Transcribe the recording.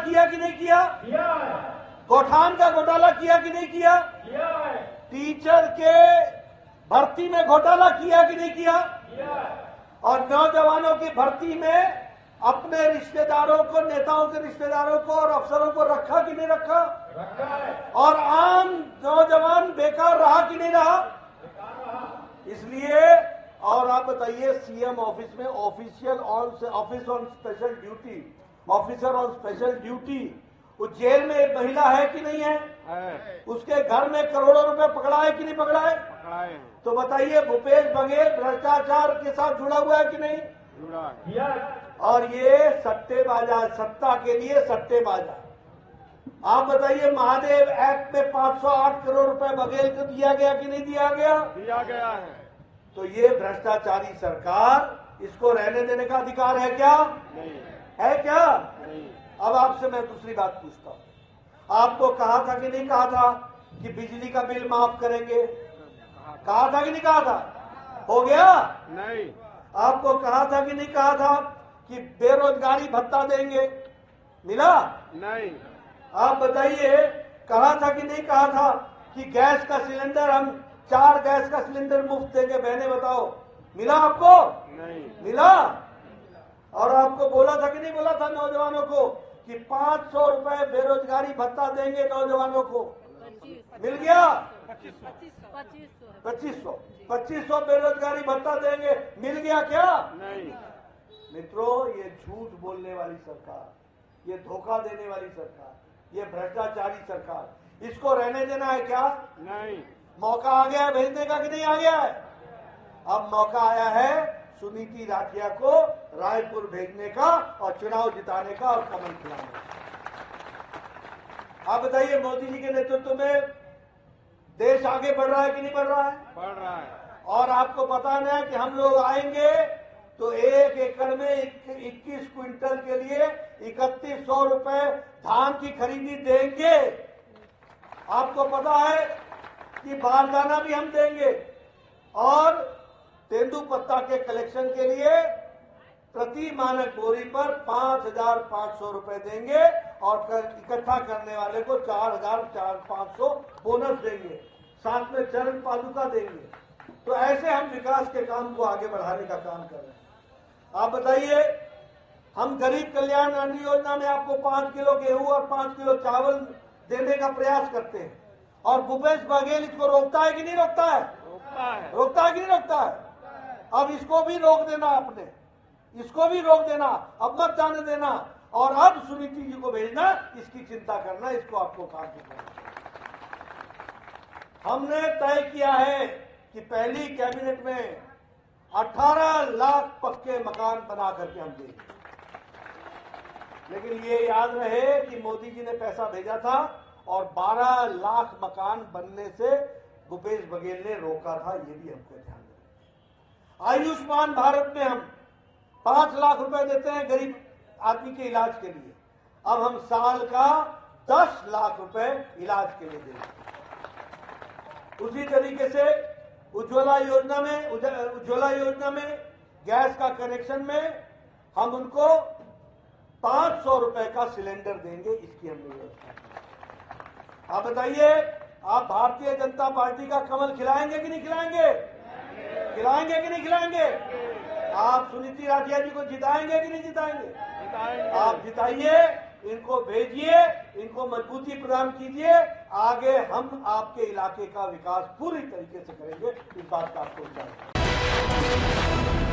किया कि नहीं किया? किया है। गौठान का घोटाला किया कि नहीं किया? किया है। टीचर के भर्ती में घोटाला किया कि नहीं किया? किया है। और नौजवानों की भर्ती में अपने रिश्तेदारों को, नेताओं के रिश्तेदारों को और अफसरों को रखा कि नहीं रखा? रखा है। और आम नौजवान बेकार रहा कि नहीं रहा? बेकार रहा। इसलिए और आप बताइए, सीएम ऑफिस में official office on special duty, officer on special duty, उस जेल में एक महिला है कि नहीं है? उसके घर में करोड़ों रुपए पकड़ा है कि नहीं पकड़ा है? तो बताइए, भूपेश बघेल भ्रष्टाचार के साथ जुड़ा हुआ है कि नहीं? किया है। और ये सट्टेबाजा, सत्ता के लिए सट्टेबाजा। आप बताइए, महादेव एक्ट में 508 करोड़ रुपए बघेल को दिया गया कि नहीं दिया गया? दिया गया है। तो ये भ्रष्टाचारी सरकार, इसको रहने देने का अधिकार है क्या? नहीं है क्या? नहीं। अब आपसे मैं दूसरी बात पूछता हूँ, आपको कहा था कि नहीं कहा था कि बिजली का बिल माफ करेंगे? कहा था कि नहीं कहा था? हो गया? नहीं। आपको कहा था कि नहीं कहा था कि बेरोजगारी भत्ता देंगे? मिला? नहीं। आप बताइए, कहा था कि नहीं कहा था कि गैस का सिलेंडर, हम 4 गैस का सिलेंडर मुफ्त देंगे? बहने बताओ, मिला आपको? नहीं। मिला? और आपको बोला था कि नहीं बोला था नौजवानों को कि 500 रुपए बेरोजगारी भत्ता देंगे नौजवानों को? मिल गया? 2500 बेरोजगारी भत्ता देंगे, मिल गया क्या? नहीं। मित्रों, ये झूठ बोलने वाली सरकार, ये धोखा देने वाली सरकार, ये भ्रष्टाचारी सरकार, इसको रहने देना है क्या? नहीं। मौका आ गया है भेजने का कि नहीं आ गया है? अब मौका आया है सुनीति राठिया को रायपुर भेजने का और चुनाव जिताने का और कमल खिलाने का। आप बताइए, मोदी जी के नेतृत्व में देश आगे बढ़ रहा है कि नहीं बढ़ रहा है? बढ़ रहा है। और आपको पता है कि हम लोग आएंगे तो 1 एकड़ में 21 क्विंटल के लिए 3100 रुपए धान की खरीदी देंगे। आपको पता है कि बारदाना भी हम देंगे और तेंदुपत्ता के कलेक्शन के लिए प्रति मानक बोरी पर 5,500 रुपए देंगे और इकट्ठा करने वाले को 4,500 बोनस देंगे, साथ में चरण पादुका देंगे। तो ऐसे हम विकास के काम को आगे बढ़ाने का काम कर रहे हैं। आप बताइए, हम गरीब कल्याण अन्न योजना में आपको 5 किलो गेहूं और 5 किलो चावल देने का प्रयास करते हैं, और भूपेश बघेल इसको रोकता है कि नहीं रोकता है? रोकता है। रोकता है कि नहीं रोकता है? अब इसको भी रोक देना, आपने इसको भी रोक देना, अब मत जाने देना, और अब सुनीति जी को भेजना, इसकी चिंता करना, इसको आपको काम करना। हमने तय किया है कि पहली कैबिनेट में 18 लाख पक्के मकान बना करके हम देंगे। लेकिन ये याद रहे कि मोदी जी ने पैसा भेजा था और 12 लाख मकान बनने से भूपेश बघेल ने रोका था, ये भी हमको ध्यान रखना। आयुष्मान भारत में हम 5 लाख रुपए देते हैं गरीब आदमी के इलाज के लिए, अब हम साल का 10 लाख रुपए इलाज के लिए देंगे। उसी तरीके से उज्ज्वला योजना में गैस का कनेक्शन में हम उनको 500 रुपए का सिलेंडर देंगे, इसकी हमने व्यवस्था की। आप बताइए, आप भारतीय जनता पार्टी का कमल खिलाएंगे कि नहीं खिलाएंगे? खिलाएंगे कि नहीं खिलाएंगे? आप सुनीति राठिया जी को जिताएंगे कि नहीं जिताएंगे? जिताएंगे। आप जिताइए, इनको भेजिए, इनको मजबूती प्रदान कीजिए, आगे हम आपके इलाके का विकास पूरी तरीके से करेंगे, इस बात का आपको विश्वास है।